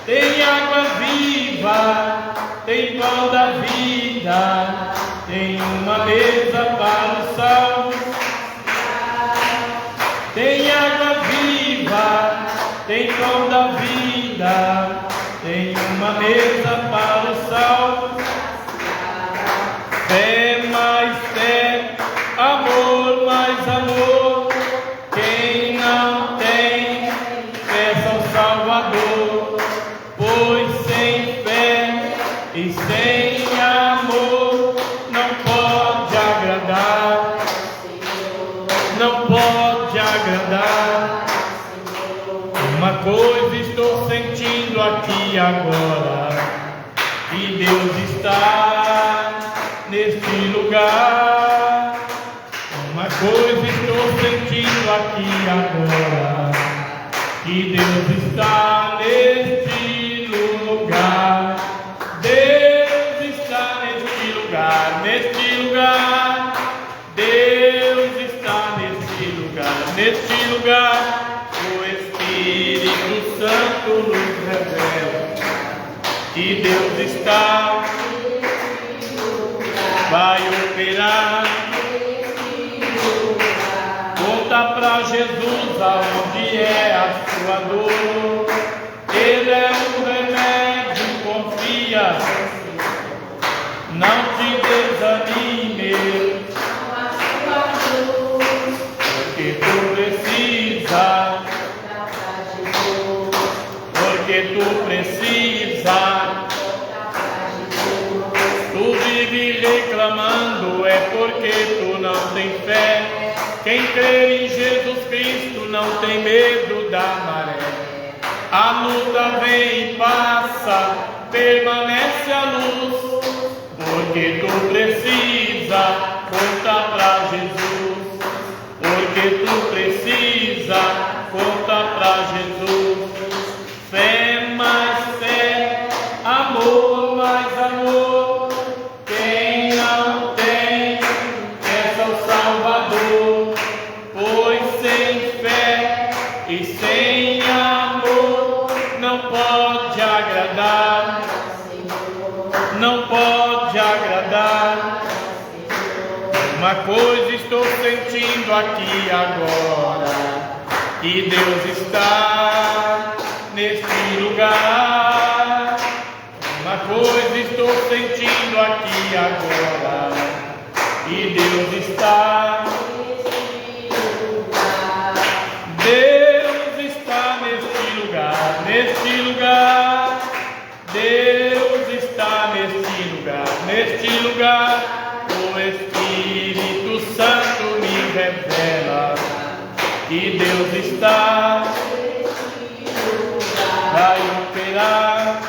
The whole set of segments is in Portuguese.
Tem água viva, tem pão da vida, tem uma mesa para os salvos. Tem água viva, tem pão da vida, tem uma mesa para os salvos. Fé mais fé, amor mais amor. Quem não tem, peça ao Salvador, pois sem fé e sem amor não pode agradar, não pode agradar. Uma coisa estou sentindo aqui agora, que Deus está neste lugar. Uma coisa estou sentindo aqui agora, que Deus está neste lugar. Deus está neste lugar, neste lugar. Deus está neste lugar, neste lugar. O Espírito Santo nos revela que Deus está, vai operar. Conta pra Jesus aonde é a sua dor. Ele é o remédio, confia. Não te desanime, porque tu precisa, porque tu precisa. Tu vive reclamando, é porque tu não tem fé. Quem crê em Jesus Cristo não tem medo da maré. A luta vem e passa, permanece a luz, porque tu precisa, conta pra Jesus. Porque tu precisa, conta pra Jesus. Fé mais fé, amor mais amor. Quem não tem, peça ao Salvador, pois sem fé e sem amor não pode agradar, não pode agradar. Uma coisa estou sentindo aqui agora, que Deus está neste lugar. Uma coisa estou sentindo aqui agora, que Deus está. Deus está neste lugar, neste lugar. Deus está neste lugar, neste lugar. O Espírito Santo me revela que Deus está, vai operar.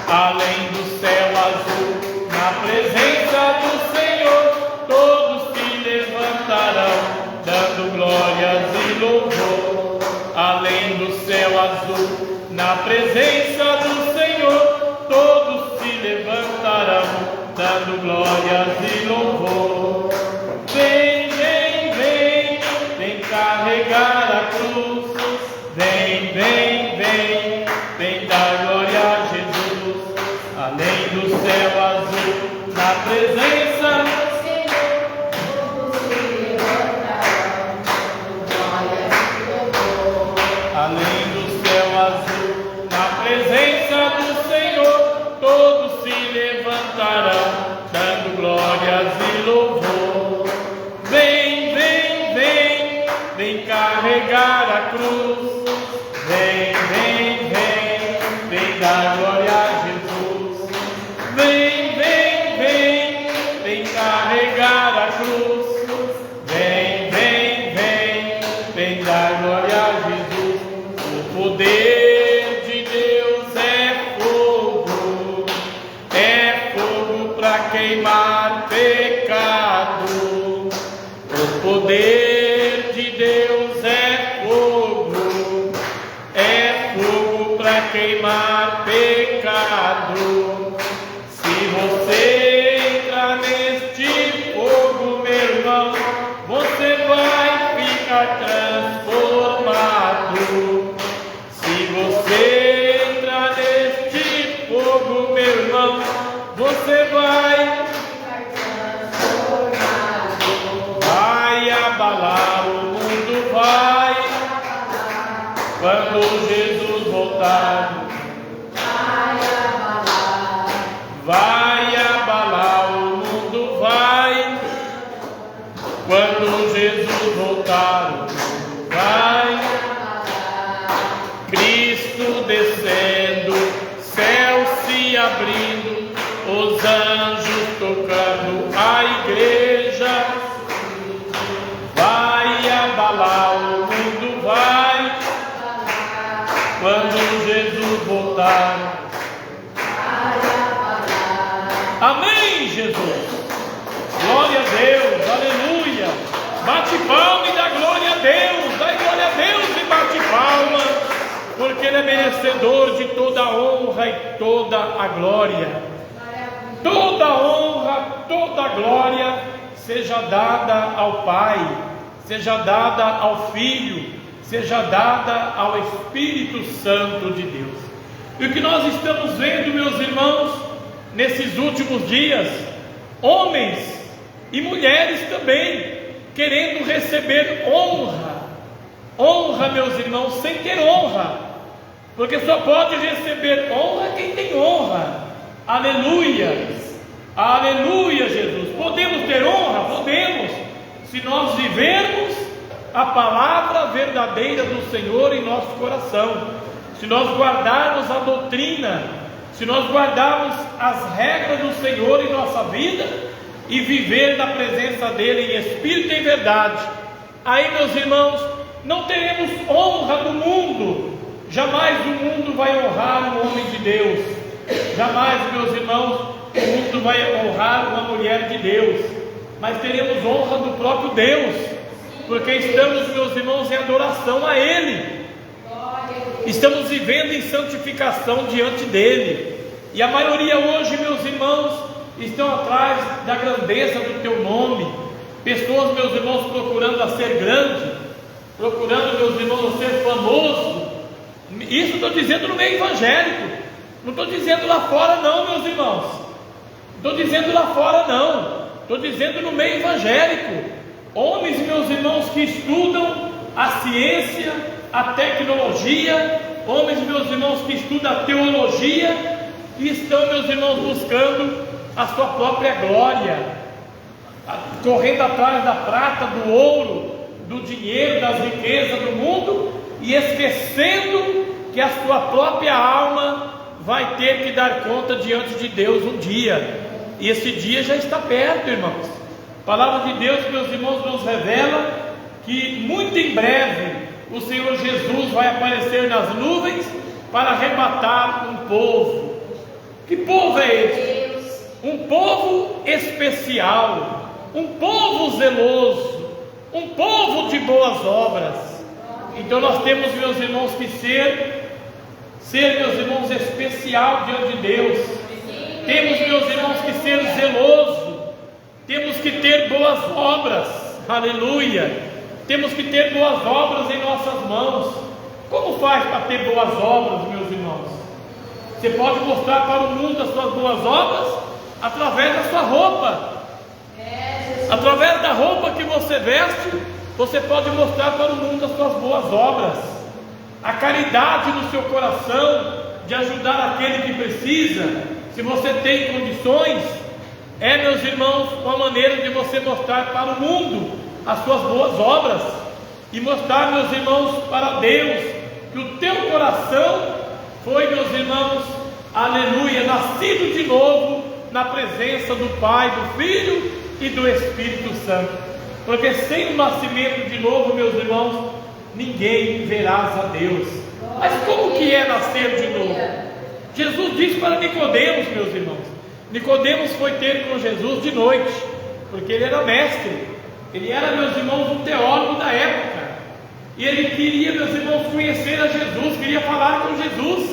Além do céu azul, na presença do Senhor, todos se levantarão, dando glórias e louvor. Além do céu azul, na presença do Senhor, todos se levantarão, dando glórias e louvor. Vem, vem, vem, vem carregar a cruz. Vem, vem, vem, vem dar glória a Jesus. Além do céu azul, na presença do Senhor, todos se levantarão, dando glórias e louvor. Além do céu azul, na presença do Senhor, todos se levantarão, dando glórias e louvor. Vem, vem, vem, vem carregar a cruz. Vem, vem, vem, vem dar glória a Jesus. Vem, vem, vem, vem carregar a cruz. Vem, vem, vem, vem dar glória a Jesus. O poder de Deus é fogo para queimar pecado. O poder de Deus é fogo para queimar pecado. Se você entrar neste fogo, meu irmão, você vai ficar transformado. você vai abalar o mundo, vai, quando Jesus voltar, vai abalar o mundo, vai, quando Jesus voltar, vai, Cristo descendo, céu se abrindo, os anjos tocando a igreja, vai abalar o mundo, vai, quando Jesus voltar. Amém, Jesus. Glória a Deus, aleluia. Bate palma e dá glória a Deus, dá glória a Deus e bate palma, porque Ele é merecedor de toda a honra e toda a glória. Toda a honra, toda a glória seja dada ao Pai, seja dada ao Filho, seja dada ao Espírito Santo de Deus. E o que nós estamos vendo, meus irmãos, nesses últimos dias, homens e mulheres também querendo receber honra, meus irmãos, sem ter honra, porque só pode receber honra quem tem honra. Aleluia, aleluia, Jesus. Podemos ter honra? Podemos, se nós vivermos a palavra verdadeira do Senhor em nosso coração, se nós guardarmos a doutrina, se nós guardarmos as regras do Senhor em nossa vida e viver na presença dEle em espírito e em verdade. Aí, meus irmãos, não teremos honra do mundo. Jamais o mundo vai honrar um homem de Deus. Jamais, meus irmãos, o mundo vai honrar uma mulher de Deus. Mas teremos honra do próprio Deus, porque estamos, meus irmãos, em adoração a Ele. Estamos vivendo em santificação diante dEle. E a maioria hoje, meus irmãos, estão atrás da grandeza do Teu nome. Pessoas, meus irmãos, procurando a ser grande, procurando, meus irmãos, a ser famoso. Isso estou dizendo no meio evangélico, não estou dizendo lá fora não, meus irmãos. Estou dizendo lá fora não, estou dizendo no meio evangélico. Homens, meus irmãos, que estudam a ciência, a tecnologia, homens, meus irmãos, que estudam a teologia, e estão, meus irmãos, buscando a sua própria glória, correndo atrás da prata, do ouro, do dinheiro, das riquezas do mundo, e esquecendo que a sua própria alma vai ter que dar conta diante de Deus um dia, e esse dia já está perto, irmãos. A palavra de Deus, meus irmãos, nos revela que muito em breve o Senhor Jesus vai aparecer nas nuvens para arrebatar um povo. Que povo é esse? Um povo especial, um povo zeloso, um povo de boas obras. Então nós temos, meus irmãos, que ser, meus irmãos, especial diante de Deus. Temos, meus irmãos, que ser zeloso. Temos que ter boas obras. Aleluia. Temos que ter boas obras em nossas mãos. Como faz para ter boas obras, meus irmãos? Você pode mostrar para o mundo as suas boas obras através da sua roupa. Através da roupa que você veste, você pode mostrar para o mundo as suas boas obras. A caridade no seu coração de ajudar aquele que precisa, se você tem condições, é, meus irmãos, uma maneira de você mostrar para o mundo as suas boas obras e mostrar, meus irmãos, para Deus que o teu coração foi, meus irmãos, aleluia, nascido de novo na presença do Pai, do Filho e do Espírito Santo. Porque sem o nascimento de novo, meus irmãos, ninguém verás a Deus. Mas como que é nascer de novo? Jesus disse para Nicodemos, meus irmãos. Nicodemos foi ter com Jesus de noite, porque ele era mestre, ele era, meus irmãos, um teólogo da época, e ele queria, meus irmãos, conhecer a Jesus, queria falar com Jesus,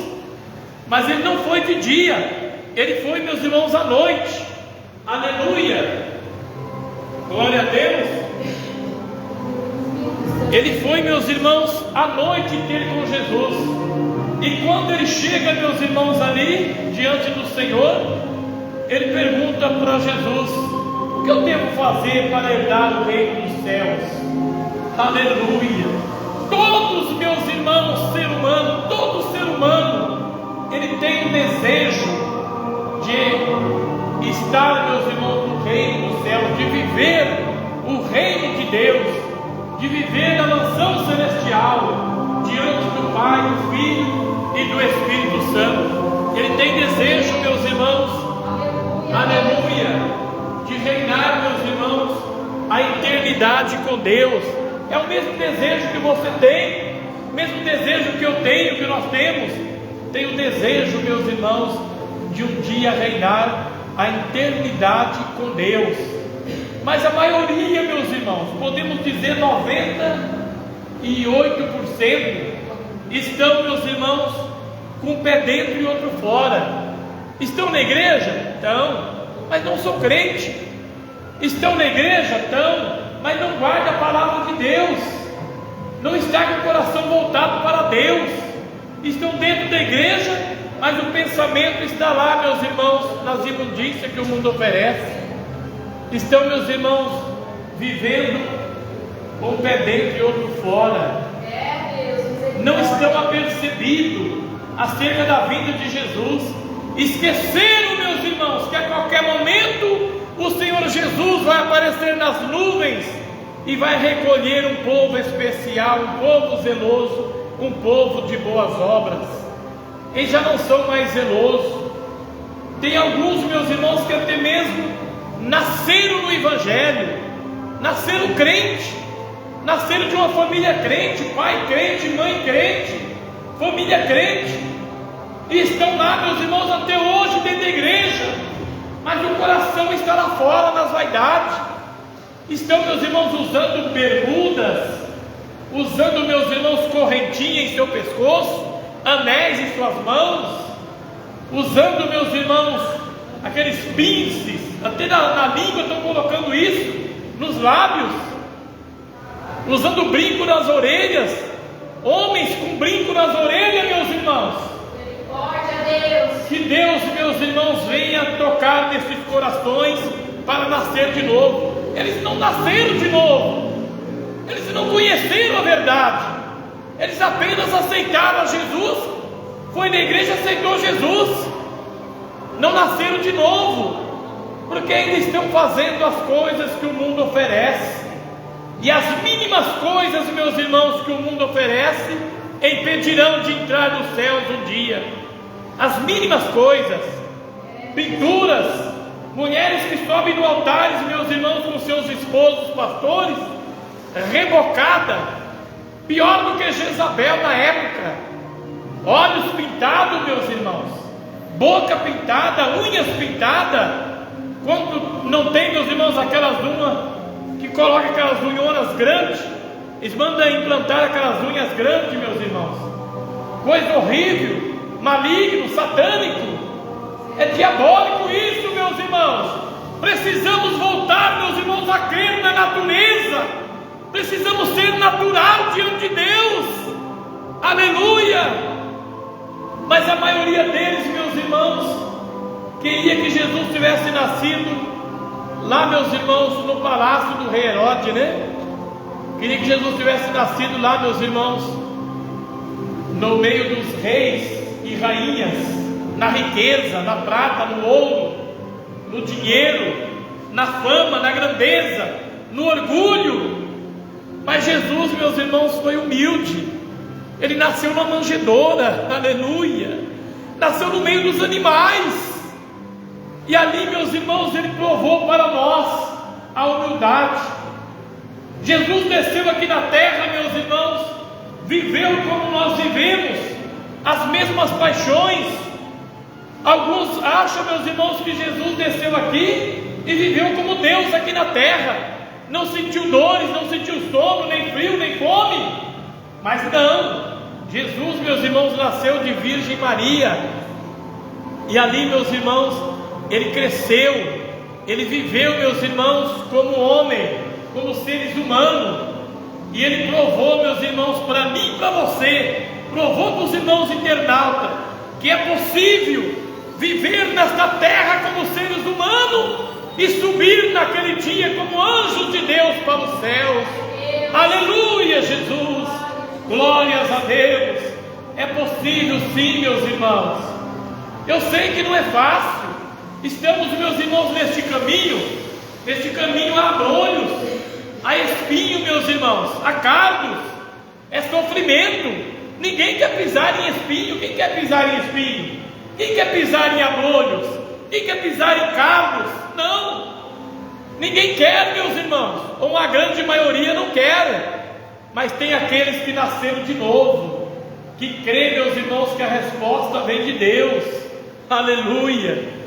mas ele não foi de dia, ele foi, meus irmãos, à noite. Aleluia, glória a Deus. Ele foi, meus irmãos, à noite ter com Jesus, e quando ele chega, meus irmãos, ali diante do Senhor, ele pergunta para Jesus: o que eu devo fazer para herdar o reino dos céus? Aleluia! Todos meus irmãos, ser humano, todo ser humano, ele tem o desejo de estar, meus irmãos, no reino dos céus, de viver o reino de Deus, de viver na mansão celestial, diante do Pai, do Filho e do Espírito Santo. Ele tem desejo, meus irmãos, aleluia, de reinar, meus irmãos, a eternidade com Deus. É o mesmo desejo que você tem, o mesmo desejo que eu tenho, que nós temos. Tem o desejo, meus irmãos, de um dia reinar a eternidade com Deus. Mas a maioria, meus irmãos, podemos dizer 98%, estão, meus irmãos, com um pé dentro e outro fora. Estão na igreja? Estão, mas não são crente. Estão na igreja? Estão, mas não guarda a palavra de Deus, não está com o coração voltado para Deus. Estão dentro da igreja, mas o pensamento está lá, meus irmãos, nas imundícias que o mundo oferece. Estão, meus irmãos, vivendo com um pé dentro e outro fora. Não estão apercebidos acerca da vinda de Jesus. Esqueceram, meus irmãos, que a qualquer momento o Senhor Jesus vai aparecer nas nuvens e vai recolher um povo especial, um povo zeloso, um povo de boas obras. Eles já não são mais zelosos. Tem alguns, meus irmãos, que até mesmo nasceram no Evangelho, nasceram crente, nasceram de uma família crente, pai crente, mãe crente, família crente, e estão lá, meus irmãos, até hoje dentro da igreja, mas o coração está lá fora nas vaidades. Estão, meus irmãos, usando bermudas, usando, meus irmãos, correntinha em seu pescoço, anéis em suas mãos, usando, meus irmãos, aqueles pinces, até na língua estão colocando isso, nos lábios, usando brinco nas orelhas, homens com brinco nas orelhas, meus irmãos. Que Deus, meus irmãos, venha tocar nesses corações para nascer de novo. Eles não nasceram de novo, eles não conheceram a verdade, eles apenas aceitaram a Jesus, foi na igreja e aceitou Jesus, não nasceram de novo, porque ainda estão fazendo as coisas que o mundo oferece, e as mínimas coisas, meus irmãos, que o mundo oferece, impedirão de entrar nos céus um dia. As mínimas coisas, pinturas, mulheres que sobem no altar, meus irmãos, com seus esposos pastores, rebocada, pior do que Jezabel na época, olhos pintados, meus irmãos, boca pintada, unhas pintadas. Quando não tem, meus irmãos, aquelas unhas que colocam aquelas unhonas grandes, eles mandam implantar aquelas unhas grandes, meus irmãos, coisa horrível, maligno, satânico, é diabólico isso, meus irmãos. Precisamos voltar, meus irmãos, a crer na natureza, precisamos ser natural diante de Deus, aleluia. Mas a maioria deles, meus irmãos, queria que Jesus tivesse nascido lá, meus irmãos, no palácio do rei Herodes, né? Queria que Jesus tivesse nascido lá, meus irmãos, no meio dos reis e rainhas, na riqueza, na prata, no ouro, no dinheiro, na fama, na grandeza, no orgulho. Mas Jesus, meus irmãos, foi humilde. Ele nasceu numa manjedoura, aleluia, nasceu no meio dos animais, e ali, meus irmãos, ele provou para nós a humildade. Jesus desceu aqui na terra, meus irmãos, viveu como nós vivemos, as mesmas paixões. Alguns acham, meus irmãos, que Jesus desceu aqui e viveu como Deus aqui na terra, não sentiu dores, não sentiu sono, nem frio, nem fome. Mas não, Jesus, meus irmãos, nasceu de Virgem Maria, e ali, meus irmãos, ele cresceu, ele viveu, meus irmãos, como homem, como seres humanos, e ele provou, meus irmãos, para mim e para você, provou para os irmãos internautas, que é possível viver nesta terra como seres humanos e subir naquele dia como anjos de Deus para os céus. Aleluia, Jesus, glórias a Deus. É possível sim, meus irmãos. Eu sei que não é fácil. Estamos, meus irmãos, neste caminho há abrolhos, há espinho, meus irmãos, há cardos, é sofrimento. Ninguém quer pisar em espinho. Quem quer pisar em espinho? Quem quer pisar em abrolhos? Quem quer pisar em cardos? Não, ninguém quer, meus irmãos, ou a grande maioria não quer. Mas tem aqueles que nasceram de novo, que creem, meus irmãos, que a resposta vem de Deus. Aleluia.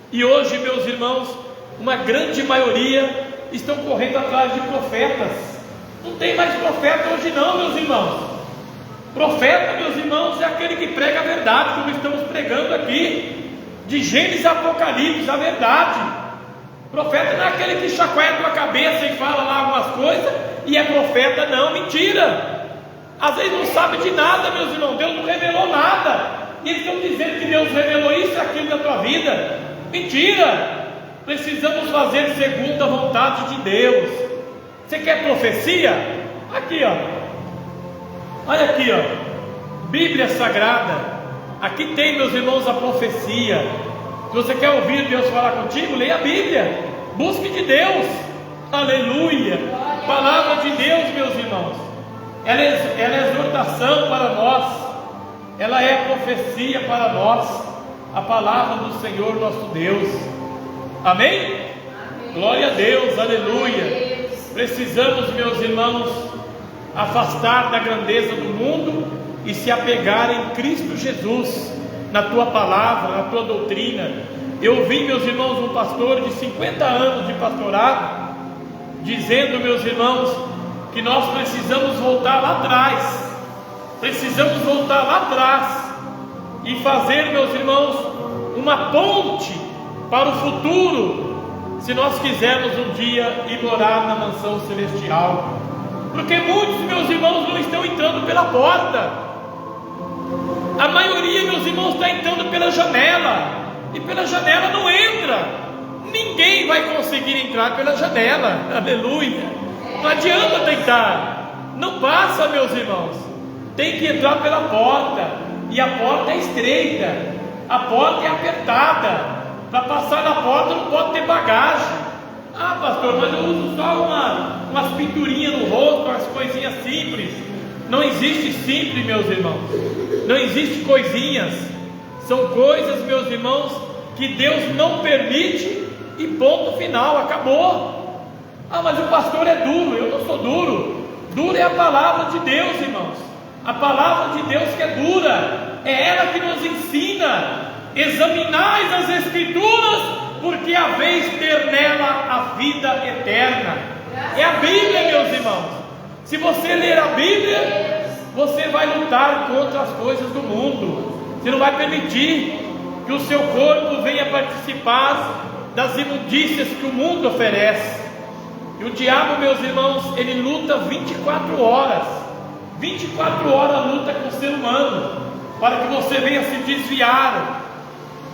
E hoje, meus irmãos, uma grande maioria estão correndo atrás de profetas. Não tem mais profeta hoje não, meus irmãos. Profeta, meus irmãos, é aquele que prega a verdade, como estamos pregando aqui, de Gênesis a Apocalipse, a verdade. Profeta não é aquele que chacoalha a tua cabeça e fala lá algumas coisas e é profeta, não, mentira. Às vezes não sabe de nada, meus irmãos, Deus não revelou nada, e eles estão dizendo que Deus revelou isso e aquilo na tua vida. Mentira. Precisamos fazer segundo a vontade de Deus. Você quer profecia? Aqui, ó. Olha aqui, ó. Bíblia Sagrada. Aqui tem, meus irmãos, a profecia. Se você quer ouvir Deus falar contigo, leia a Bíblia. Busque de Deus. Aleluia. Palavra de Deus, meus irmãos. Ela é exortação para nós. Ela é profecia para nós. A palavra do Senhor nosso Deus. Amém? Amém. Glória a Deus, aleluia. Precisamos, meus irmãos, afastar da grandeza do mundo e se apegar em Cristo Jesus, na tua palavra, na tua doutrina. Eu ouvi, meus irmãos, um pastor de 50 anos de pastorado dizendo, meus irmãos, que nós precisamos voltar lá atrás. Precisamos voltar lá atrás e fazer, meus irmãos, uma ponte para o futuro, se nós quisermos um dia ir morar na mansão celestial. Porque muitos, meus irmãos, não estão entrando pela porta. A maioria, meus irmãos, está entrando pela janela, e pela janela não entra. Ninguém vai conseguir entrar pela janela. Aleluia. Não adianta tentar, não passa, meus irmãos. Tem que entrar pela porta. E a porta é estreita, a porta é apertada. Para passar na porta não pode ter bagagem. Ah, pastor, mas eu uso só umas pinturinhas no rosto, umas coisinhas simples. Não existe simples, meus irmãos. Não existe coisinhas. São coisas, meus irmãos, que Deus não permite e ponto final, acabou. Ah, mas o pastor é duro. Eu não sou duro. Duro é a palavra de Deus, irmãos. A palavra de Deus que é dura, é ela que nos ensina. Examinais as Escrituras, porque haveis ter nela a vida eterna. É a Bíblia, meus irmãos. Se você ler a Bíblia, você vai lutar contra as coisas do mundo. Você não vai permitir que o seu corpo venha participar das imundícias que o mundo oferece. E o diabo, meus irmãos, ele luta 24 horas. 24 horas luta com o ser humano, para que você venha se desviar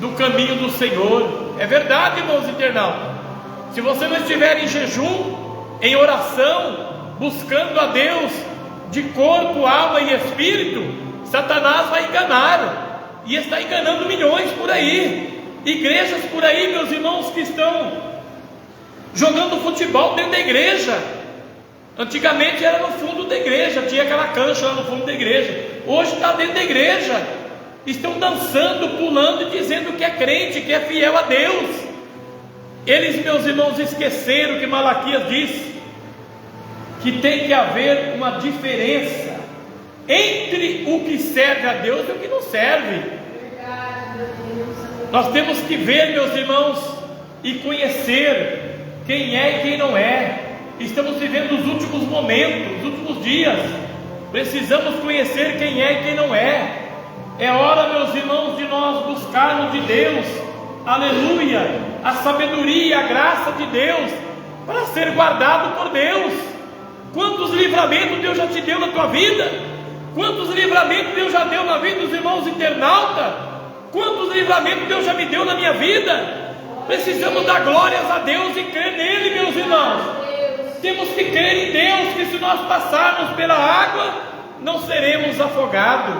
do caminho do Senhor. É verdade, irmãos internautas. Se você não estiver em jejum, em oração, buscando a Deus de corpo, alma e espírito, Satanás vai enganar, e está enganando milhões por aí. Igrejas por aí, meus irmãos, que estão jogando futebol dentro da igreja. Antigamente era no fundo da igreja, tinha aquela cancha lá no fundo da igreja. Hoje está dentro da igreja. Estão dançando, pulando e dizendo que é crente, que é fiel a Deus. Eles, meus irmãos, esqueceram que Malaquias disse que tem que haver uma diferença entre o que serve a Deus e o que não serve. Nós temos que ver, meus irmãos, e conhecer quem é e quem não é. Estamos vivendo os últimos momentos, os últimos dias. Precisamos conhecer quem é e quem não é. É hora, meus irmãos, de nós buscarmos de Deus, aleluia, a sabedoria e a graça de Deus, para ser guardado por Deus. Quantos livramentos Deus já te deu na tua vida? Quantos livramentos Deus já deu na vida dos irmãos internautas? Quantos livramentos Deus já me deu na minha vida? Precisamos dar glórias a Deus e crer nele, meus irmãos. Temos que crer em Deus, que se nós passarmos pela água, não seremos afogados.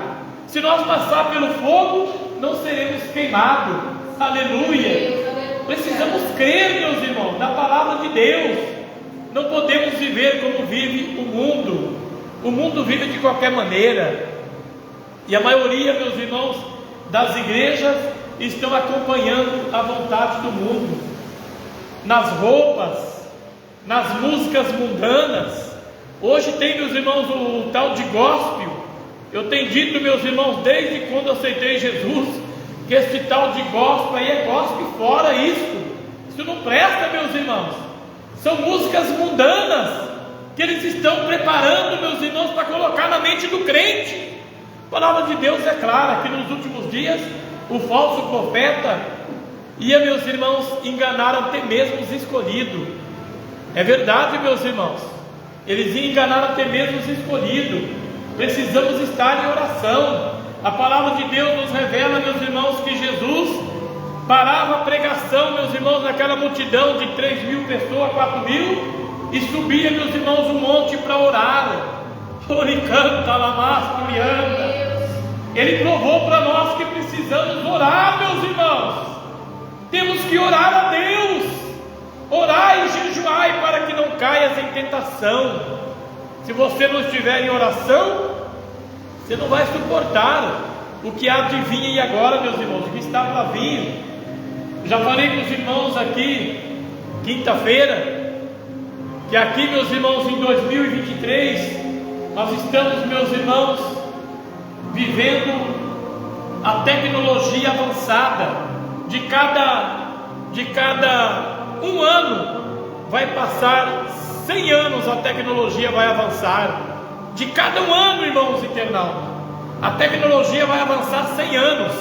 Se nós passar pelo fogo, não seremos queimados. Aleluia. Precisamos crer, meus irmãos, na palavra de Deus. Não podemos viver como vive o mundo. O mundo vive de qualquer maneira. E a maioria, meus irmãos, das igrejas estão acompanhando a vontade do mundo, nas roupas, nas músicas mundanas. Hoje tem, meus irmãos, o tal de gospel. Eu tenho dito, meus irmãos, desde quando aceitei Jesus, que esse tal de gospel aí é gospel fora isso não presta, meus irmãos. São músicas mundanas que eles estão preparando, meus irmãos, para colocar na mente do crente. A palavra de Deus é clara que nos últimos dias o falso profeta ia, meus irmãos, enganar até mesmo os escolhidos. É verdade, meus irmãos, eles iam enganar até mesmo os escolhidos. Precisamos estar em oração. A palavra de Deus nos revela, meus irmãos, que Jesus parava a pregação, meus irmãos, naquela multidão de 3.000 pessoas, 4.000, e subia, meus irmãos, um monte para orar. Oricanta, lamasturianda. Ele provou para nós que precisamos orar, meus irmãos. Temos que orar a Deus. Orai e jejuai para que não caias em tentação. Se você não estiver em oração, você não vai suportar o que há de vir aí agora, meus irmãos, o que está para vir. Já falei com os irmãos aqui, quinta-feira, que aqui, meus irmãos, em 2023, nós estamos, meus irmãos, vivendo a tecnologia avançada. De cada um ano vai passar 100 anos, a tecnologia vai avançar. De cada um ano, irmãos internautas, a tecnologia vai avançar 100 anos.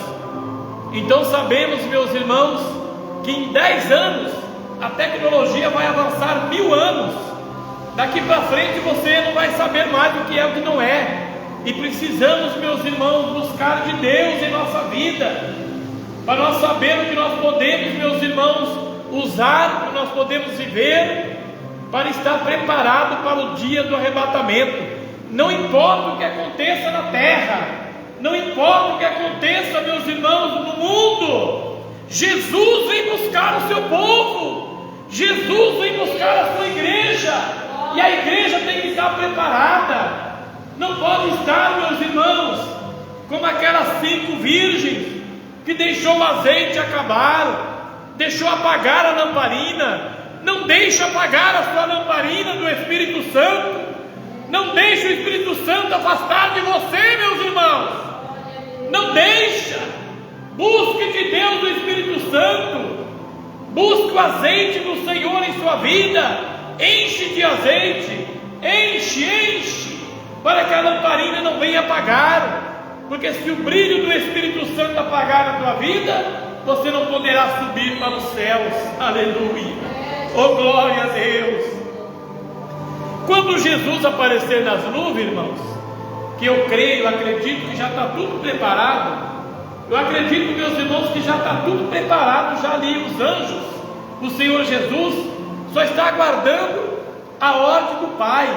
Então sabemos, meus irmãos, que em 10 anos a tecnologia vai avançar 1000 anos. Daqui para frente você não vai saber mais o que é o que não é. E precisamos, meus irmãos, buscar de Deus em nossa vida, para nós sabermos que nós podemos, meus irmãos, usar, que nós podemos viver, para estar preparado para o dia do arrebatamento. Não importa o que aconteça na terra, não importa o que aconteça, meus irmãos, no mundo, Jesus vem buscar o seu povo, Jesus vem buscar a sua igreja, e a igreja tem que estar preparada. Não pode estar, meus irmãos, como aquelas 5 virgens que deixou o azeite acabar, deixou apagar a lamparina. Não deixe apagar a sua lamparina do Espírito Santo. Não deixe o Espírito Santo afastar de você, meus irmãos. Não deixa. Busque de Deus o Espírito Santo. Busque o azeite do Senhor em sua vida. Enche de azeite. Enche, para que a lamparina não venha apagar. Porque se o brilho do Espírito Santo apagar a tua vida, você não poderá subir para os céus. Aleluia. Oh, glória a Deus. Quando Jesus aparecer nas nuvens, irmãos, que eu creio, acredito que já está tudo preparado. Eu acredito, meus irmãos, que já está tudo preparado. Já ali os anjos, o Senhor Jesus só está aguardando a ordem do Pai,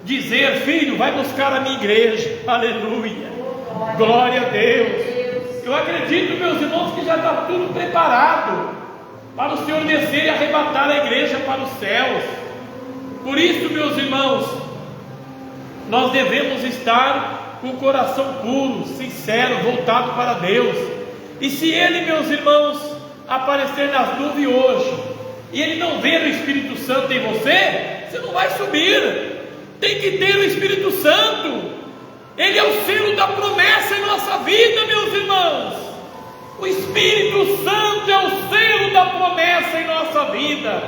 dizer: filho, vai buscar a minha igreja. Aleluia. Glória a Deus. Eu acredito, meus irmãos, que já está tudo preparado para o Senhor descer e arrebatar a igreja para os céus. Por isso, meus irmãos, nós devemos estar com o coração puro, sincero, voltado para Deus. E se Ele, meus irmãos, aparecer nas nuvens hoje, e Ele não ver o Espírito Santo em você, você não vai subir. Tem que ter o Espírito Santo. Ele é o selo da promessa em nossa vida, meus irmãos. O Espírito Santo é o selo da promessa em nossa vida.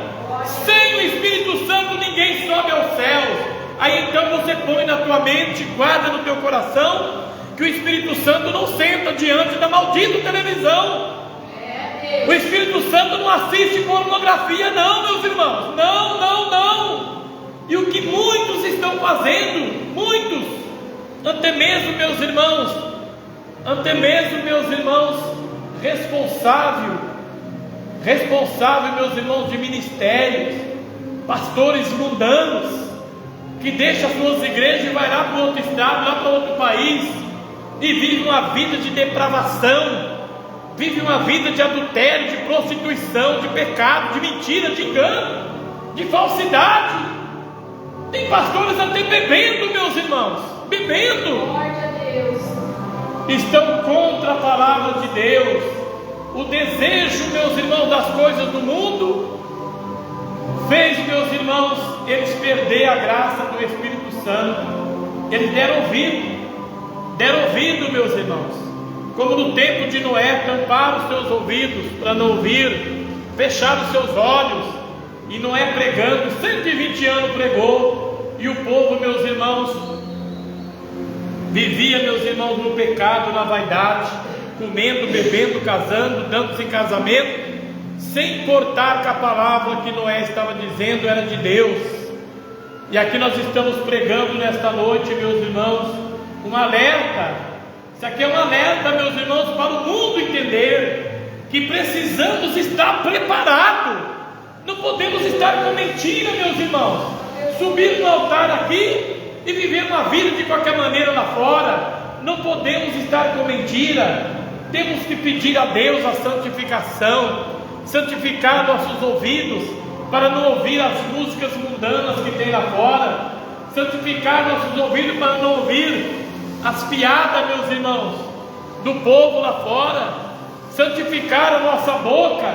Sem o Espírito Santo ninguém sobe aos céus. Aí então você põe na tua mente, guarda no teu coração, que o Espírito Santo não senta diante da maldita televisão. O Espírito Santo não assiste pornografia, não, meus irmãos. Não, não, não. E o que muitos estão fazendo, muitos, até mesmo, meus irmãos, até mesmo, meus irmãos, responsável, meus irmãos, de ministérios, pastores mundanos, que deixam as suas igrejas e vai lá para outro estado, lá para outro país, e vive uma vida de depravação, vive uma vida de adultério, de prostituição, de pecado, de mentira, de engano, de falsidade. Tem pastores até bebendo, meus irmãos, bebendo. Glória a Deus. Estão contra a palavra de Deus. O desejo, meus irmãos, das coisas do mundo fez, meus irmãos, eles perder a graça do Espírito Santo. Eles deram ouvido, meus irmãos, como no tempo de Noé, tamparam os seus ouvidos para não ouvir, fecharam os seus olhos, e Noé pregando, 120 anos pregou, e o povo, meus irmãos, vivia, meus irmãos, no pecado, na vaidade, comendo, bebendo, casando, dando-se em casamento, sem importar que a palavra que Noé estava dizendo era de Deus. E aqui nós estamos pregando nesta noite, meus irmãos, um alerta. Isso aqui é um alerta, meus irmãos, para o mundo entender que precisamos estar preparados. Não podemos estar com mentira, meus irmãos, subir no altar aqui e viver uma vida de qualquer maneira lá fora. Não podemos estar com mentira. Temos que pedir a Deus a santificação, santificar nossos ouvidos para não ouvir as músicas mundanas que tem lá fora, santificar nossos ouvidos para não ouvir as piadas, meus irmãos, do povo lá fora, santificar a nossa boca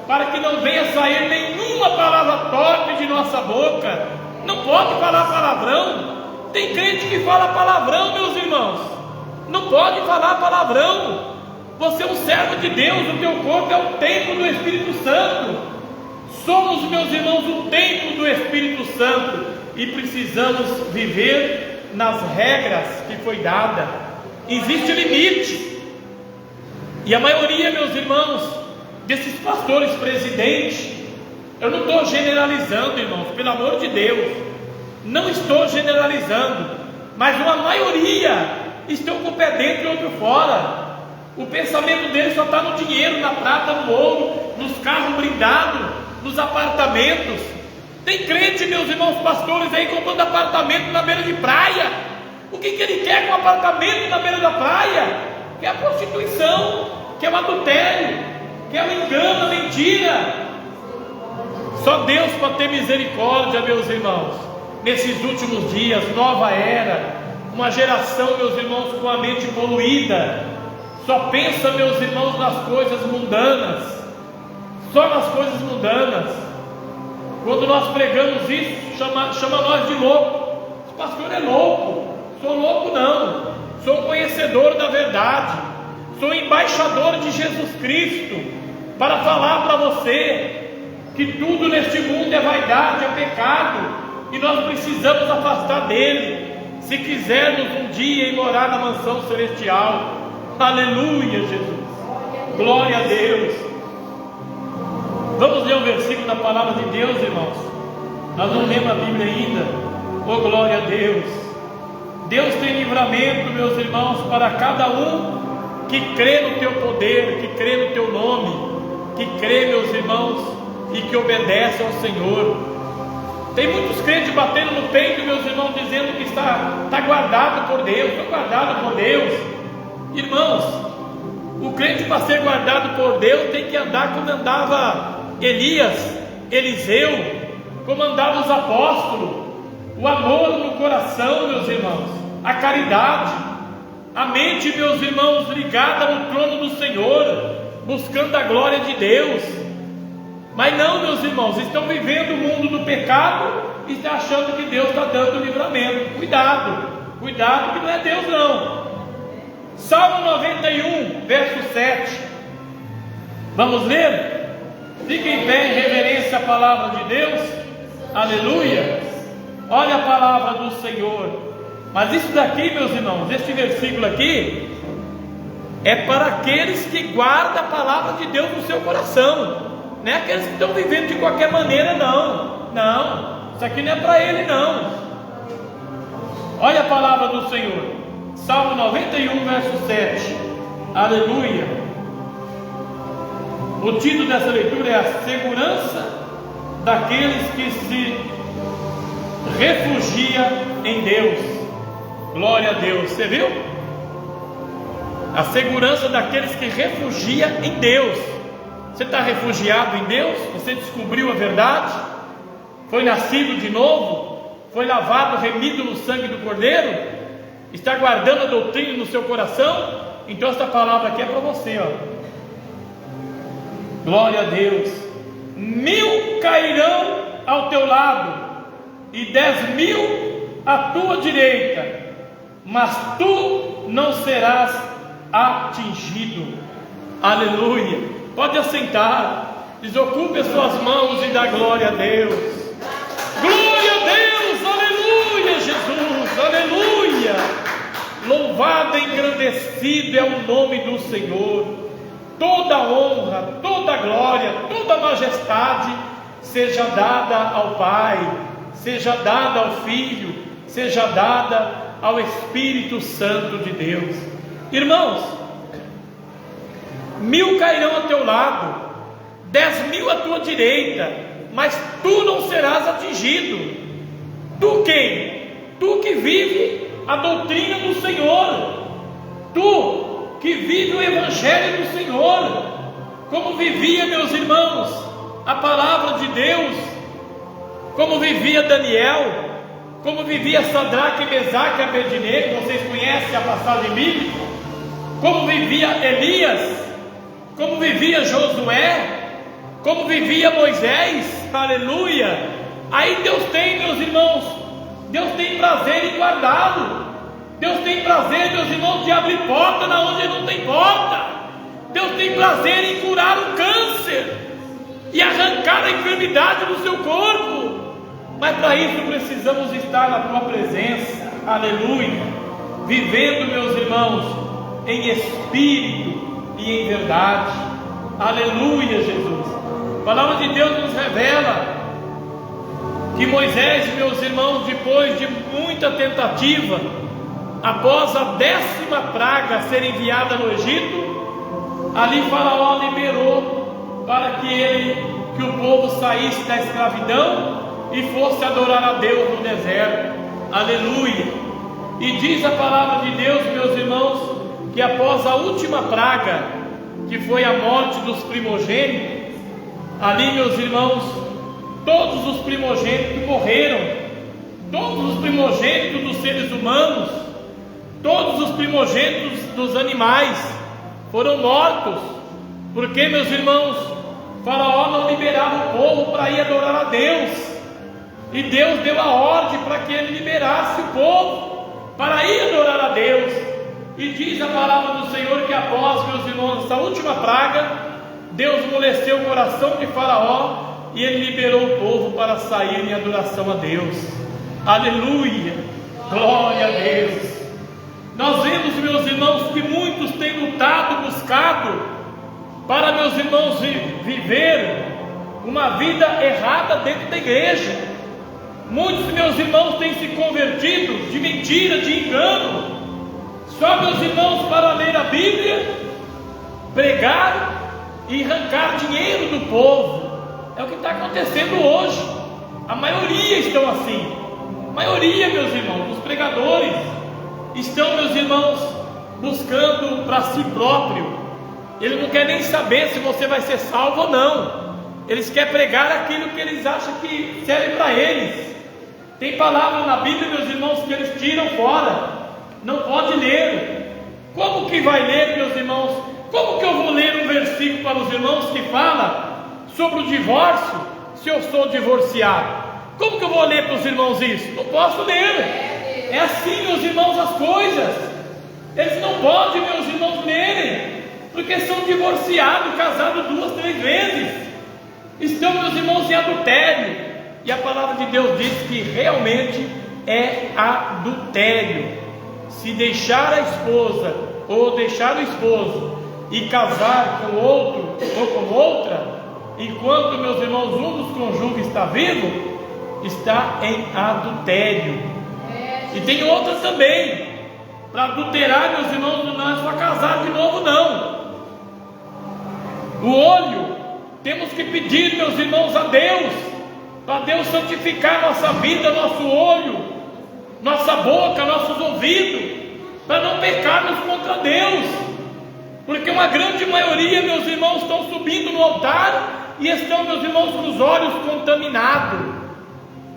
para que não venha sair nenhuma palavra torpe de nossa boca. Não pode falar palavrão. Tem crente que fala palavrão, meus irmãos. Não pode falar palavrão. Você é um servo de Deus, o teu corpo é o templo do Espírito Santo. Somos, meus irmãos, o templo do Espírito Santo e precisamos viver nas regras que foi dada. Existe limite. E a maioria, meus irmãos, desses pastores presidentes, eu não estou generalizando, irmãos, pelo amor de Deus, não estou generalizando, mas uma maioria estão com o pé dentro e outro fora. O pensamento deles só está no dinheiro, na prata, no ouro, nos carros blindados, nos apartamentos. Tem crente, meus irmãos pastores, aí comprando apartamento na beira de praia. O que ele quer com apartamento na beira da praia? Quer a prostituição, quer o adultério, quer o engano, a mentira. Só Deus pode ter misericórdia, meus irmãos. Nesses últimos dias, nova era, uma geração, meus irmãos, com a mente poluída, só pensa, meus irmãos, nas coisas mundanas, só nas coisas mundanas. Quando nós pregamos isso, chama nós de louco. O pastor é louco. Sou louco não, sou conhecedor da verdade, sou embaixador de Jesus Cristo, para falar para você que tudo neste mundo é vaidade, é pecado, e nós precisamos afastar dele, se quisermos um dia ir morar na mansão celestial. Aleluia, Jesus, glória a Deus. Vamos ler um versículo da palavra de Deus, irmãos. Nós não lemos a Bíblia ainda. Oh, glória a Deus. Deus tem livramento, meus irmãos, para cada um que crê no teu poder, que crê no teu nome, que crê, meus irmãos, e que obedece ao Senhor. Tem muitos crentes batendo no peito, meus irmãos, dizendo que está guardado por Deus, estou guardado por Deus. Irmãos, o crente, para ser guardado por Deus, tem que andar como andava Elias, Eliseu, como andavam os apóstolos. O amor no coração, meus irmãos, a caridade, a mente, meus irmãos, ligada no trono do Senhor, buscando a glória de Deus. Mas não, meus irmãos, estão vivendo o mundo do pecado e estão achando que Deus está dando livramento. Cuidado, cuidado, que não é Deus não. Salmo 91, verso 7. Vamos ler? Fique em pé em reverência à palavra de Deus. Aleluia. Olha a palavra do Senhor. Mas isso daqui, meus irmãos, este versículo aqui é para aqueles que guardam a palavra de Deus no seu coração. Não é aqueles que estão vivendo de qualquer maneira, não. Não, isso aqui não é para ele, não. Olha a palavra do Senhor. Salmo 91, verso 7. Aleluia. O título dessa leitura é a segurança daqueles que se refugiam em Deus. Glória a Deus. Você viu? A segurança daqueles que refugiam em Deus. Você está refugiado em Deus? Você descobriu a verdade? Foi nascido de novo? Foi lavado, remido no sangue do Cordeiro? Está guardando a doutrina no seu coração? Então esta palavra aqui é para você, ó. Glória a Deus. 1000 cairão ao teu lado e 10.000 à tua direita, mas tu não serás atingido. Aleluia. Pode assentar, desocupe as suas mãos e dá glória a Deus. Glória a Deus, aleluia, Jesus, aleluia. Louvado e engrandecido é o nome do Senhor. Toda honra, toda glória, toda majestade seja dada ao Pai, seja dada ao Filho, seja dada ao Espírito Santo de Deus. Irmãos, 1000 cairão ao teu lado, 10.000 à tua direita, mas tu não serás atingido. Tu quem? Tu que vive a doutrina do Senhor, tu que vive o Evangelho do Senhor, como vivia, meus irmãos, a palavra de Deus, como vivia Daniel, como vivia Sadraque, Mesaque e Abednego. Vocês conhecem a passagem bíblica? Como vivia Elias, como vivia Josué, como vivia Moisés, aleluia. Aí Deus tem, meus irmãos, Deus tem prazer em guardá-lo. Deus tem prazer, meus irmãos, de abrir porta na onde não tem porta. Deus tem prazer em curar o câncer e arrancar a enfermidade do seu corpo. Mas para isso precisamos estar na tua presença, aleluia, vivendo, meus irmãos, em espírito e em verdade, aleluia, Jesus. A palavra de Deus nos revela que Moisés, meus irmãos, depois de muita tentativa, após a 10ª praga ser enviada no Egito, ali Faraó liberou para que o povo saísse da escravidão e fosse adorar a Deus no deserto, aleluia. E diz a palavra de Deus, meus irmãos, que após a última praga, que foi a morte dos primogênitos, ali, meus irmãos, todos os primogênitos morreram, todos os primogênitos dos seres humanos, todos os primogênitos dos animais foram mortos, porque, meus irmãos, Faraó não liberava o povo para ir adorar a Deus, e Deus deu a ordem para que ele liberasse o povo para ir adorar a Deus. E diz a palavra do Senhor que após, meus irmãos, essa última praga, Deus amoleceu o coração de Faraó e ele liberou o povo para sair em adoração a Deus. Aleluia, glória a Deus. Nós vemos, meus irmãos, que muitos têm lutado, buscado para, meus irmãos, viver uma vida errada dentro da igreja. Muitos, meus irmãos, têm se convertido de mentira, de engano, só, meus irmãos, para ler a Bíblia, pregar e arrancar dinheiro do povo. É o que está acontecendo hoje. A maioria estão assim. A maioria, meus irmãos, dos pregadores estão, meus irmãos, buscando para si próprio. Ele não quer nem saber se você vai ser salvo ou não. Eles querem pregar aquilo que eles acham que serve para eles. Tem palavra na Bíblia, meus irmãos, que eles tiram fora. Não pode ler. Como que vai ler, meus irmãos? Como que eu vou ler um versículo para os irmãos que fala sobre o divórcio, se eu sou divorciado? Como que eu vou ler para os irmãos isso? Não posso ler. É assim, meus irmãos, as coisas. Eles não podem, meus irmãos, lerem, porque são divorciados, casados 2, 3 vezes. Estão, meus irmãos, em adultério. E a palavra de Deus diz que realmente é adultério. Se deixar a esposa ou deixar o esposo e casar com outro ou com outra, enquanto, meus irmãos, um dos cônjuges está vivo, está em adultério. E tem outra também, para adulterar, meus irmãos, não é só casar de novo, não. Temos que pedir, meus irmãos, a Deus, para Deus santificar nossa vida, nosso olho, nossa boca, nossos ouvidos, para não pecarmos contra Deus, porque uma grande maioria, meus irmãos, estão subindo no altar e estão, meus irmãos, com os olhos contaminados,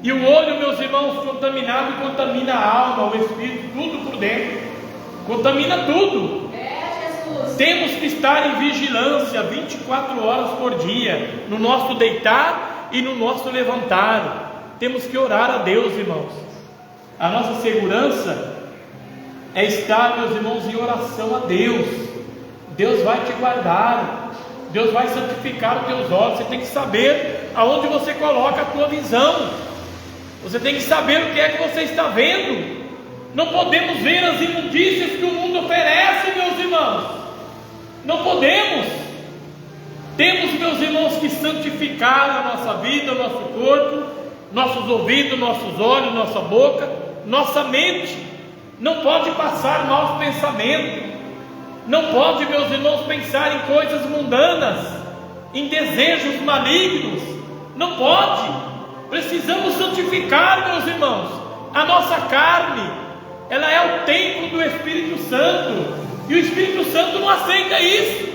e o olho, meus irmãos, contaminado contamina a alma, o espírito, tudo por dentro, contamina tudo. Temos que estar em vigilância 24 horas por dia, no nosso deitar e no nosso levantar. Temos que orar a Deus, irmãos. A nossa segurança é estar, meus irmãos, em oração a Deus. Deus vai te guardar, Deus vai santificar os teus olhos. Você tem que saber aonde você coloca a tua visão, você tem que saber o que é que você está vendo. Não podemos ver as imundícias que o mundo oferece, meus irmãos. Não podemos. Temos, meus irmãos, que santificar a nossa vida, o nosso corpo, nossos ouvidos, nossos olhos, nossa boca, nossa mente. Não pode passar maus pensamentos. Não pode, meus irmãos, pensar em coisas mundanas, em desejos malignos. Não pode. Precisamos santificar, meus irmãos, a nossa carne. Ela é o templo do Espírito Santo. E o Espírito Santo não aceita isso.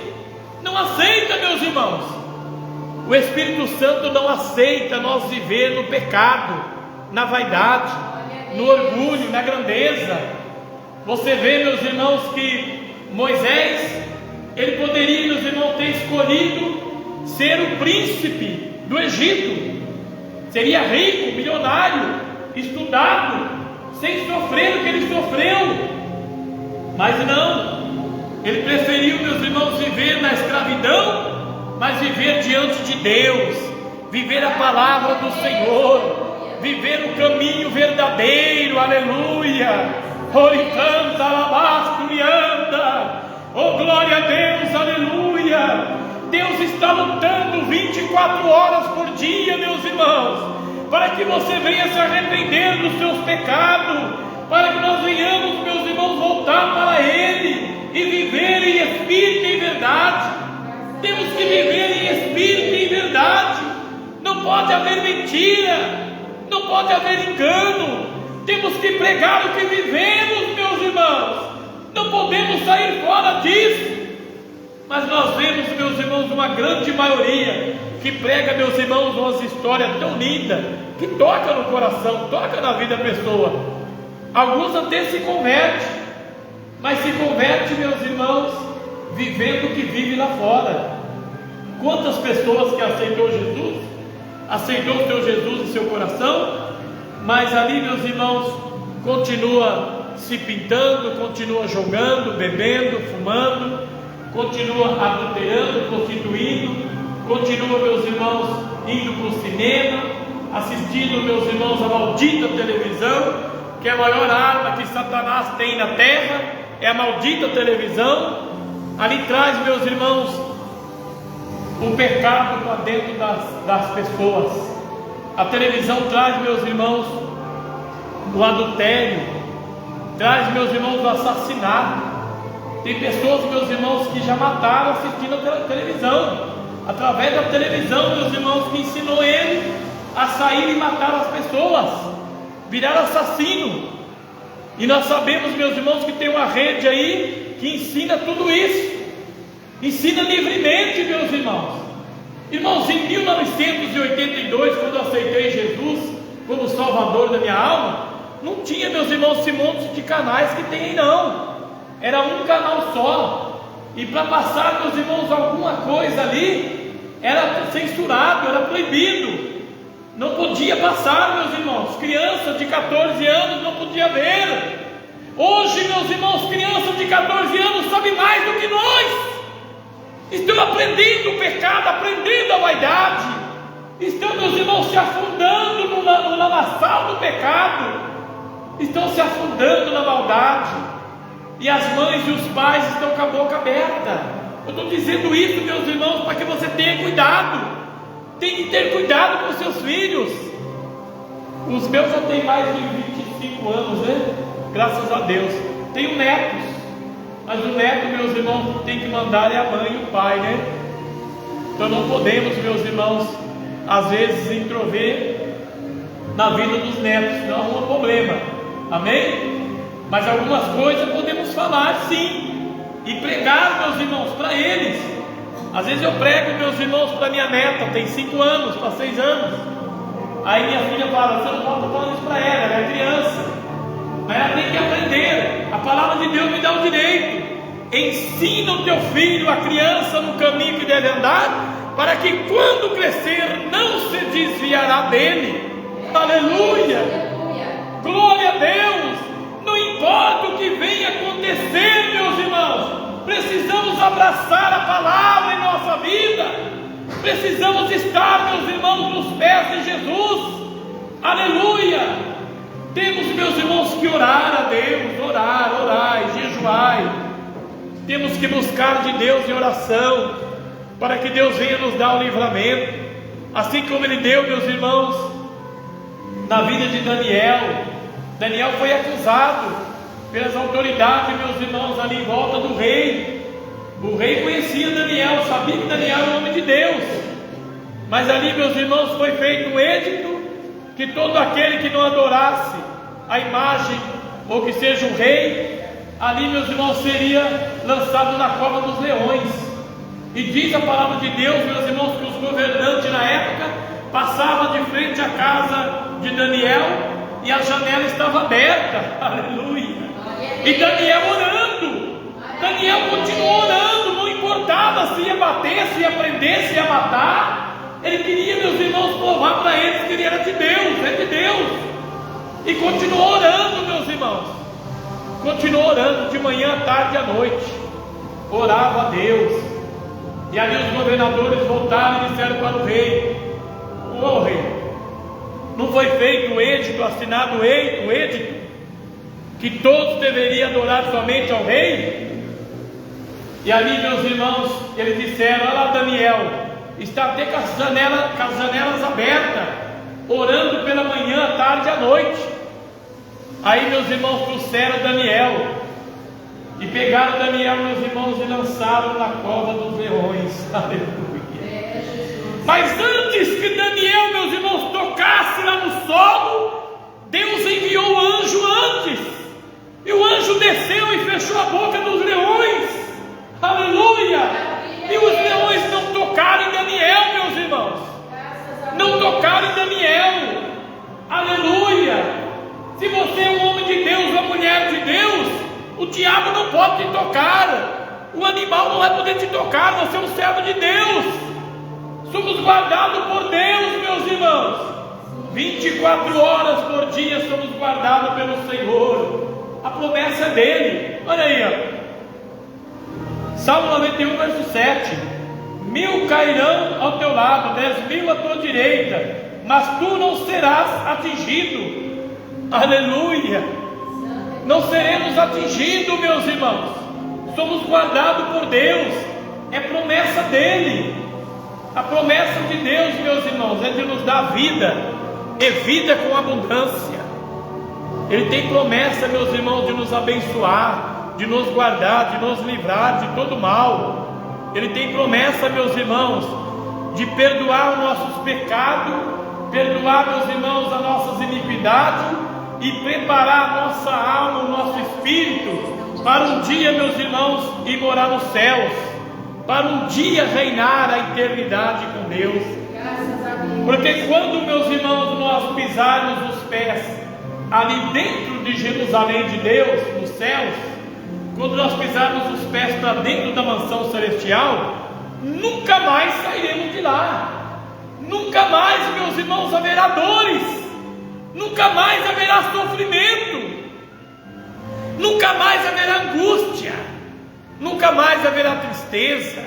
Não aceita, meus irmãos. O Espírito Santo não aceita nós viver no pecado, na vaidade, no orgulho, na grandeza. Você vê, meus irmãos, que Moisés, ele poderia, meus irmãos, ter escolhido ser o príncipe do Egito. Seria rico, milionário, estudado, sem sofrer o que ele sofreu. Mas não. Ele preferiu, meus irmãos, viver na escravidão, mas viver diante de Deus, viver a palavra do Senhor, viver o caminho verdadeiro, aleluia. Oricanta, alabasturianda, oh glória a Deus, aleluia. Deus está lutando 24 horas por dia, meus irmãos, para que você venha se arrepender dos seus pecados, para que nós venhamos, meus irmãos, voltar para Ele e viver em espírito e em verdade. Temos que viver em espírito e em verdade. Não pode haver mentira, não pode haver engano. Temos que pregar o que vivemos, meus irmãos. Não podemos sair fora disso. Mas nós vemos, meus irmãos, uma grande maioria que prega, meus irmãos, umas histórias tão lindas, que toca no coração, toca na vida da pessoa. Alguns até se convertem, mas se converte, meus irmãos, vivendo o que vive lá fora. Quantas pessoas que aceitou o seu Jesus em seu coração, mas ali, meus irmãos, continua se pintando, continua jogando, bebendo, fumando, continua adulterando, prostituindo, continua, meus irmãos, indo para o cinema, assistindo, meus irmãos, a maldita televisão, que é a maior arma que Satanás tem na terra, é a maldita televisão. Ali traz, meus irmãos, o pecado para dentro das pessoas. A televisão traz, meus irmãos, o adultério, traz, meus irmãos, o assassinato. Tem pessoas, meus irmãos, que já mataram assistindo a televisão, através da televisão, meus irmãos, que ensinou ele a sair e matar as pessoas, virar assassino. E nós sabemos, meus irmãos, que tem uma rede aí que ensina tudo isso, ensina livremente, meus irmãos. Irmãos, em 1982, quando eu aceitei Jesus como Salvador da minha alma, não tinha, meus irmãos, esse monte de canais que tem aí, não. Era um canal só. E para passar, meus irmãos, alguma coisa ali, era censurado, era proibido. Não podia passar, meus irmãos. Criança de 14 anos não podia ver. Hoje, meus irmãos, crianças de 14 anos sabem mais do que nós. Estão aprendendo o pecado, aprendendo a vaidade. Estão, meus irmãos, se afundando no lamaçal do pecado. Estão se afundando na maldade. E as mães e os pais estão com a boca aberta. Eu estou dizendo isso, meus irmãos, para que você tenha cuidado. Tem que ter cuidado com seus filhos. Os meus já têm mais de 25 anos, né? Graças a Deus. Tenho netos. Mas o neto, meus irmãos, tem que mandar é a mãe e o pai, né? Então não podemos, meus irmãos, às vezes introver na vida dos netos, não arruma problema, amém? Mas algumas coisas podemos falar sim, e pregar, meus irmãos, para eles. Às vezes eu prego, meus irmãos, para minha neta, tem 5 anos, para 6 anos. Aí minha filha fala: você não pode estar falando isso para ela é criança. Mas ela tem que aprender. A palavra de Deus me dá o direito. Ensina o teu filho, a criança, no caminho que deve andar, para que quando crescer não se desviará dele. Aleluia! Glória a Deus! Não importa o que venha acontecer, meus irmãos, precisamos abraçar a palavra em nossa vida. Precisamos estar, meus irmãos, nos pés de Jesus. Aleluia! Temos, meus irmãos, que orar a Deus, orar e jejuar. Temos que buscar de Deus em oração, para que Deus venha nos dar o livramento, assim como Ele deu, meus irmãos, na vida de Daniel. Daniel foi acusado pelas autoridades, meus irmãos, ali em volta do rei. O rei conhecia Daniel, sabia que Daniel era o homem de Deus, mas ali, meus irmãos, foi feito um edito, que todo aquele que não adorasse a imagem, ou que seja um rei, ali, meus irmãos, seria lançado na cova dos leões. E diz a palavra de Deus, meus irmãos, que os governantes na época passavam de frente à casa de Daniel e a janela estava aberta. Aleluia! E Daniel orando. Daniel continuou orando, não importava se ia bater, se ia prender, se ia matar. Ele queria, meus irmãos, provar para eles que ele era de Deus, é de Deus. E continuou orando, meus irmãos. Continuou orando de manhã, à tarde e à noite. Orava a Deus. E ali os governadores voltaram e disseram para o rei: ô rei, não foi feito o edito, assinado o edito, que todos deveriam adorar somente ao rei? E ali, meus irmãos, eles disseram: olha lá, Daniel está até com as janelas abertas, orando pela manhã, à tarde e à noite. Aí, meus irmãos, trouxeram Daniel e pegaram Daniel, meus irmãos, e lançaram na cova dos leões. Aleluia! Mas antes que Daniel, meus irmãos, tocasse lá no solo, Deus enviou o anjo antes, e o anjo desceu e fechou a boca dos leões. Aleluia! E os leões não tocaram em Daniel, meus irmãos, não tocaram em Daniel. Aleluia! Se você é um homem de Deus, uma mulher de Deus, o diabo não pode te tocar, o animal não vai poder te tocar. Você é um servo de Deus, somos guardados por Deus, meus irmãos. 24 horas por dia somos guardados pelo Senhor. A promessa é dele. Olha aí, ó. Salmo 91, verso 7: 1000 cairão ao teu lado, 10.000 à tua direita, mas tu não serás atingido. Aleluia! Não seremos atingidos, meus irmãos. Somos guardados por Deus. É promessa dele. A promessa de Deus, meus irmãos, é de nos dar vida, e vida com abundância. Ele tem promessa, meus irmãos, de nos abençoar, de nos guardar, de nos livrar de todo mal. Ele tem promessa, meus irmãos, de perdoar os nossos pecados, perdoar, meus irmãos, as nossas iniquidades, e preparar a nossa alma, o nosso espírito, para um dia, meus irmãos, ir morar nos céus, para um dia reinar a eternidade com Deus. Porque quando, meus irmãos, nós pisarmos os pés ali dentro de Jerusalém de Deus, nos céus, quando nós pisarmos os pés para dentro da mansão celestial, nunca mais sairemos de lá. Nunca mais, meus irmãos, haverá dores. Nunca mais haverá sofrimento, nunca mais haverá angústia, nunca mais haverá tristeza,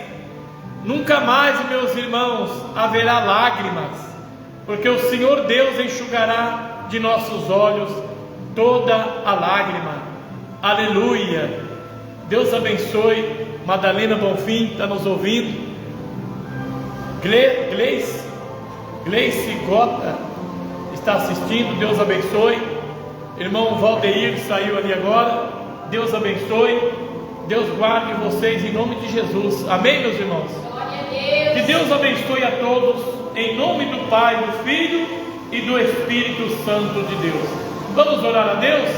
nunca mais, meus irmãos, haverá lágrimas, porque o Senhor Deus enxugará de nossos olhos toda a lágrima. Aleluia! Deus abençoe. Madalena Bonfim está nos ouvindo. Gleice Gota está assistindo, Deus abençoe. Irmão Valdeir saiu ali agora, Deus abençoe. Deus guarde vocês em nome de Jesus. Amém, meus irmãos? Que Deus abençoe a todos, em nome do Pai, do Filho e do Espírito Santo de Deus. Vamos orar a Deus?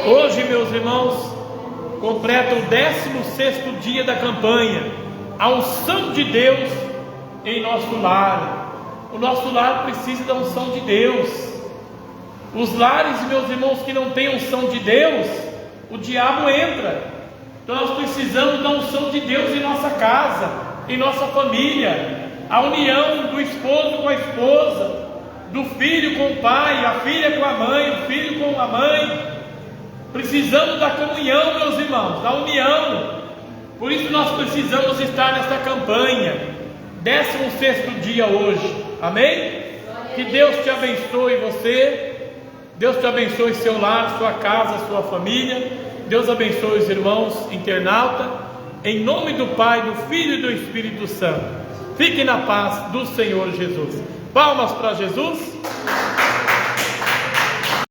Hoje, meus irmãos, completa o 16º dia da campanha, a unção de Deus em nosso lar. O nosso lar precisa da unção de Deus. Os lares, meus irmãos, que não têm unção de Deus, o diabo entra. Então nós precisamos da unção de Deus em nossa casa, em nossa família, a união do esposo com a esposa, do filho com o pai, a filha com a mãe, o filho com a mãe. Precisamos da comunhão, meus irmãos, da união. Por isso nós precisamos estar nesta campanha, 16º dia hoje. Amém? Que Deus te abençoe você, Deus te abençoe seu lar, sua casa, sua família. Deus abençoe os irmãos internautas, em nome do Pai, do Filho e do Espírito Santo. Fique na paz do Senhor Jesus. Palmas para Jesus.